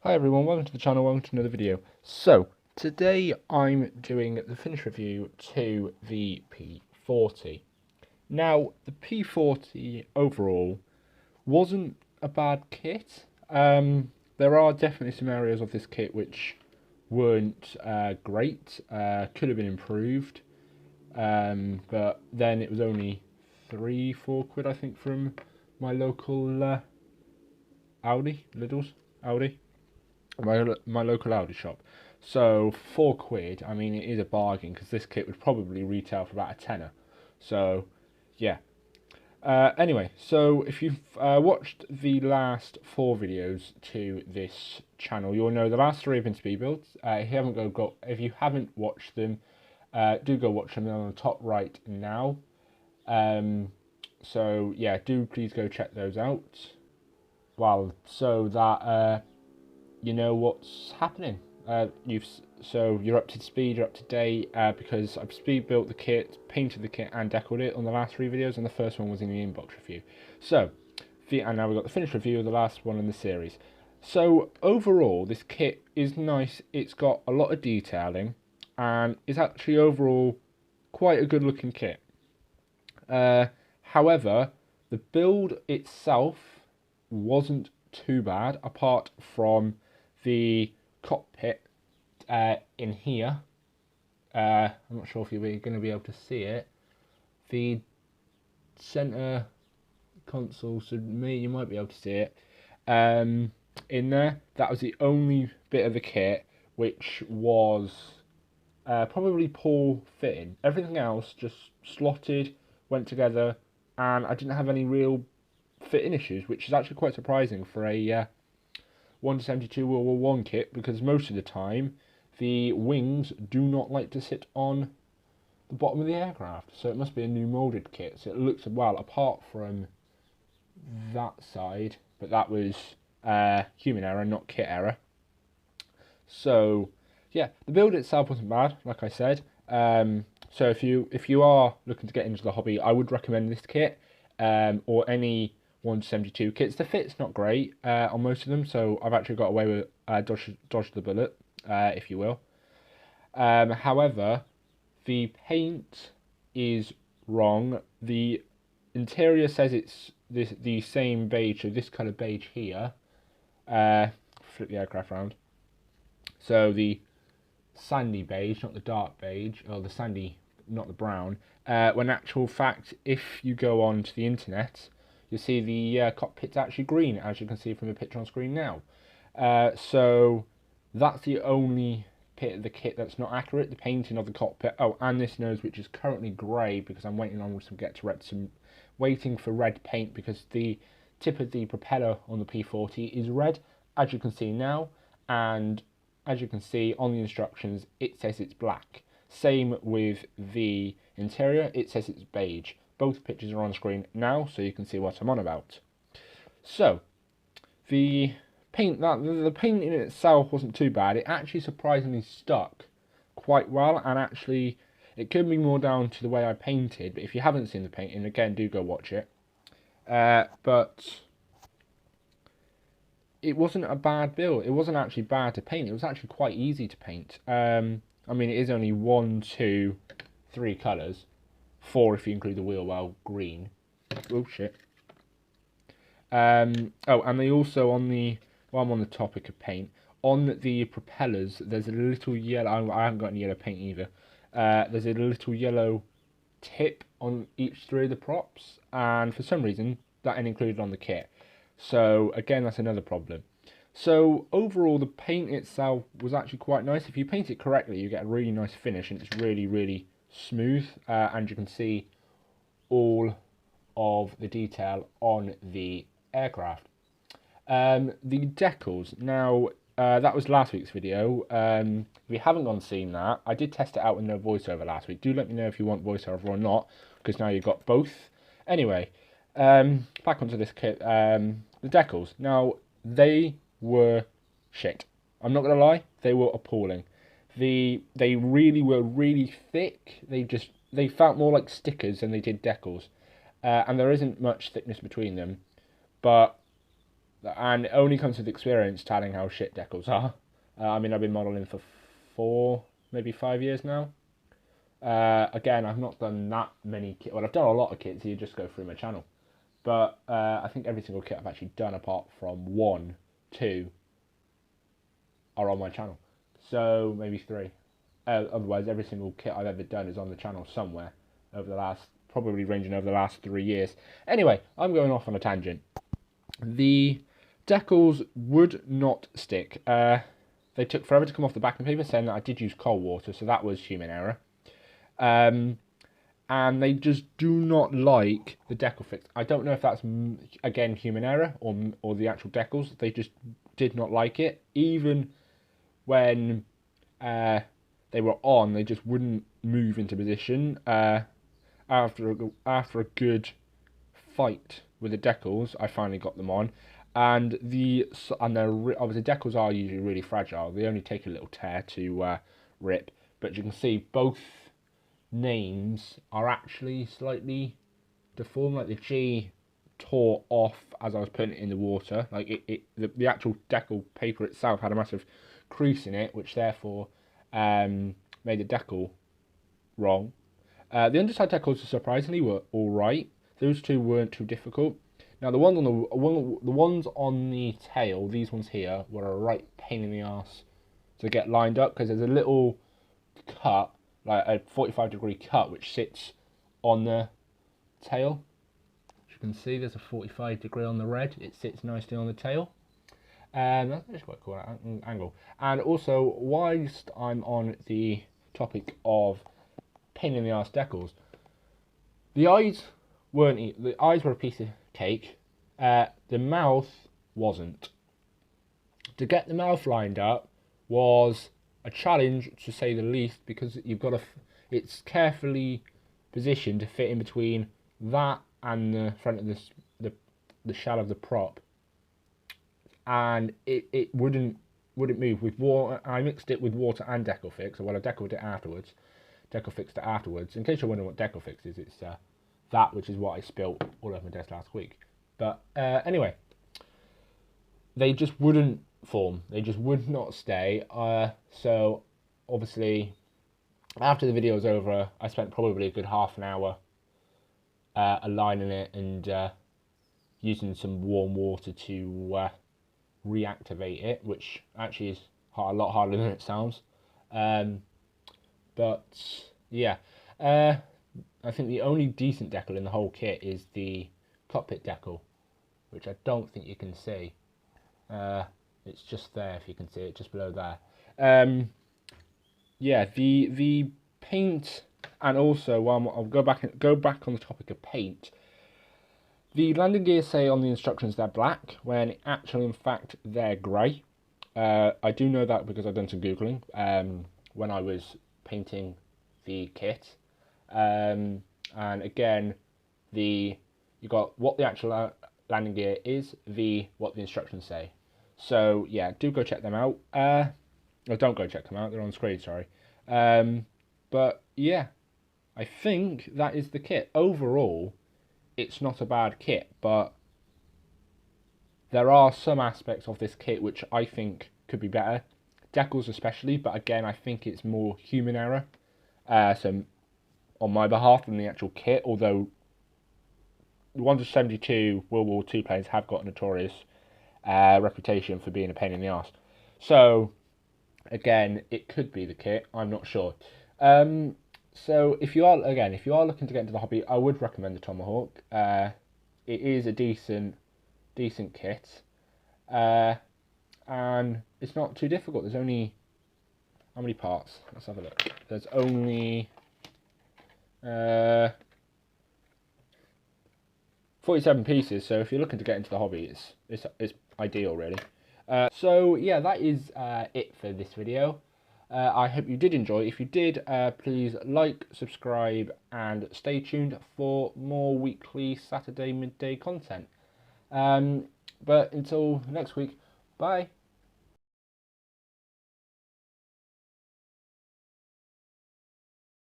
Hi everyone, welcome to the channel, welcome to another video. So, today I'm doing the finish review to the P-40. Now, the P-40 overall wasn't a bad kit. There are definitely some areas of this kit which weren't great, could have been improved, but then it was only £3-4 I think from my local Aldi. My local Aldi shop. So £4, I mean, it is a bargain because this kit would probably retail for about a tenner. So yeah. Anyway, so if you've watched the last 4 videos to this channel, you'll know the last 3 have been speed builds. If you haven't watched them, do go watch them. They're on the top right now. So yeah, do please go check those out. Well, so that you know what's happening. You're up to speed, you're up to date, because I've speed built the kit, painted the kit, and decorated it on the last 3 videos, and the first one was in the inbox review. And now we've got the finished review of the last one in the series. So overall, this kit is nice. It's got a lot of detailing, and it's actually overall quite a good looking kit. However, the build itself wasn't too bad, apart from the cockpit in here. I'm not sure if you're going to be able to see it. The center console, so you might be able to see it. In there, that was the only bit of the kit which was probably poor fitting. Everything else just slotted, went together, and I didn't have any real fitting issues, which is actually quite surprising for a 1/72 World War One kit, because most of the time the wings do not like to sit on the bottom of the aircraft, so it must be a new moulded kit. So it looks well, apart from that side, but that was human error, not kit error. So yeah, the build itself wasn't bad, like I said. So if you are looking to get into the hobby, I would recommend this kit, or any 1/72 kits. The fit's not great on most of them, so I've actually got away with dodge the bullet, if you will. However, the paint is wrong. The interior says it's the same beige, so this colour beige here. Flip the aircraft around. So the sandy beige, not the dark beige, or the sandy, not the brown. When actual fact, if you go on to the internet, you see the cockpit's actually green, as you can see from the picture on screen now. So that's the only bit of the kit that's not accurate. The painting of the cockpit. Oh, and this nose, which is currently grey because I'm waiting on waiting for red paint, because the tip of the propeller on the P-40 is red, as you can see now, and as you can see on the instructions, it says it's black. Same with the interior, it says it's beige. Both pictures are on screen now, so you can see what I'm on about. So, the paint in itself wasn't too bad. It actually surprisingly stuck quite well, and actually, it could be more down to the way I painted. But if you haven't seen the painting, again, do go watch it. But it wasn't a bad build. It wasn't actually bad to paint. It was actually quite easy to paint. I mean, it is only 1, 2, 3 colours. 4 if you include the wheel well green. Oh shit. And they also while I'm on the topic of paint, on the propellers there's a little yellow. I haven't got any yellow paint either. There's a little yellow tip on each 3 of the props, and for some reason that ain't included on the kit. So again, that's another problem. So overall, the paint itself was actually quite nice. If you paint it correctly, you get a really nice finish, and it's really, really smooth. And you can see all of the detail on the aircraft. The decals. Now, that was last week's video. If you haven't gone and seen that, I did test it out with no voiceover last week. Do let me know if you want voiceover or not, because now you've got both. Anyway, back onto this kit. The decals. Now, they were shit. I'm not going to lie, they were appalling. They really were really thick. They felt more like stickers than they did decals. And there isn't much thickness between them. But and it only comes with experience telling how shit decals are. I mean, I've been modelling for 4, maybe 5 years now. Again, I've not done that many kits. Well, I've done a lot of kits. You just go through my channel. But I think every single kit I've actually done, apart from 1, 2, are on my channel. So maybe 3. Otherwise, every single kit I've ever done is on the channel somewhere over the last, probably ranging over the last 3 years. Anyway, I'm going off on a tangent. The decals would not stick. They took forever to come off the backing paper, saying that I did use cold water, so that was human error. And they just do not like the decal fix. I don't know if that's, again, human error or the actual decals. They just did not like it. Even when they were on, they just wouldn't move into position. After a good fight with the decals, I finally got them on. And obviously decals are usually really fragile. They only take a little tear to rip. But you can see both names are actually slightly deformed. Like the G tore off as I was putting it in the water. Like the actual decal paper itself had a massive crease in it, which therefore made the decal wrong. The underside decals surprisingly were all right. Those two weren't too difficult. Now the ones on the tail, these ones here, were a right pain in the ass to get lined up, because there's a little cut, like a 45-degree cut, which sits on the tail. As you can see, there's a 45-degree on the red. It sits nicely on the tail. That's actually quite cool angle. And also, whilst I'm on the topic of pain in the ass decals, the eyes were a piece of cake. The mouth wasn't. To get the mouth lined up was a challenge, to say the least, because you've got it's carefully positioned to fit in between that and the front of the shell of the prop, and it wouldn't move with water. I mixed it with water and decal fix. Well, I decal fixed it afterwards. In case you're wondering what decal fix is, it's that which is what I spilt all over my desk last week. But anyway, they just wouldn't form. They just would not stay. So obviously, after the video was over, I spent probably a good half an hour aligning it and using some warm water to reactivate it, which actually is a lot harder than it sounds. But yeah, I think the only decent decal in the whole kit is the cockpit decal, which I don't think you can see. It's just there, if you can see it, just below there. Yeah, the paint, and also I'll go back on the topic of paint. The landing gear say on the instructions they're black, when actually in fact they're grey. I do know that because I've done some googling when I was painting the kit. And again, you got what the actual landing gear is, what the instructions say. So yeah, do go check them out. Or don't go check them out, they're on screen, sorry. But yeah, I think that is the kit. Overall, it's not a bad kit, but there are some aspects of this kit which I think could be better. Decals especially, but again, I think it's more human error. So on my behalf than the actual kit, although the 172 World War II planes have got a notorious reputation for being a pain in the arse. So again, it could be the kit, I'm not sure. So if you are looking to get into the hobby, I would recommend the Tomahawk. It is a decent kit, and it's not too difficult. There's only, how many parts? Let's have a look. There's only 47 pieces. So if you're looking to get into the hobby, it's ideal, really. So yeah, that is it for this video. I hope you did enjoy. If you did, please like, subscribe, and stay tuned for more weekly Saturday midday content. But until next week, bye.